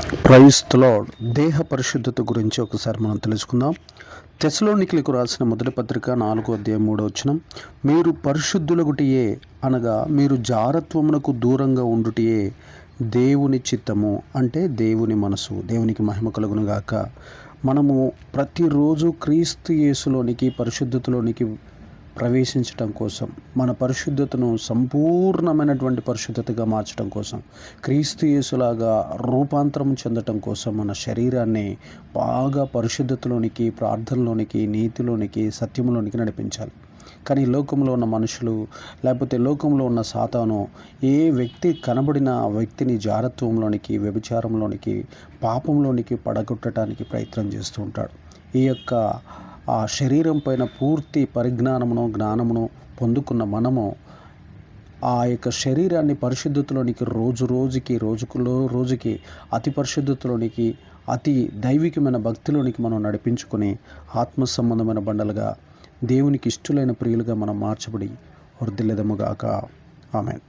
Praise the lord. దేహ పరిశుద్ధత గురించి ఒకసారి మనం తెలుసుకుందాం. తెస్సలోనికీయులకు రాసిన మొదటి పత్రిక 4:3 మీరు పరిశుద్ధులగుటయే, అనగా మీరు జారత్వమునకు దూరంగా ఉండుటయే దేవుని చిత్తము, అంటే దేవుని మనసు. దేవునికి మహిమ కలుగును గాక. మనము ప్రతిరోజు క్రీస్తు యేసులోనికి, పరిశుద్ధతలోనికి ప్రవేశించటం కోసం, మన పరిశుద్ధతను సంపూర్ణమైనటువంటి పరిశుద్ధతగా మార్చడం కోసం, క్రీస్తు యేసులాగా రూపాంతరం చెందటం కోసం మన శరీరాన్ని బాగా పరిశుద్ధతలోనికి, ప్రార్థనలోనికి, నీతిలోనికి, సత్యంలోనికి నడిపించాలి. కానీ లోకంలో ఉన్న మనుషులు, లేకపోతే లోకంలో ఉన్న సాతాను ఏ వ్యక్తి కనబడిన ఆ వ్యక్తిని జారత్వంలోనికి, వ్యభిచారంలోనికి, పాపంలోనికి పడగొట్టడానికి ప్రయత్నం చేస్తూ ఉంటాడు. ఈ యొక్క ఆ శరీరం పైన పూర్తి పరిజ్ఞానమును, జ్ఞానమును పొందుకున్న మనము ఆ యొక్క శరీరాన్ని పరిశుద్ధతలోనికి రోజుకి అతి పరిశుద్ధతలోనికి, అతి దైవికమైన భక్తిలోనికి మనం నడిపించుకొని ఆత్మ సంబంధమైన బండలుగా, దేవునికి ఇష్టలైన ప్రియులుగా మనం మార్చబడి వర్ధిల్లెదముగాక. ఆమేన్.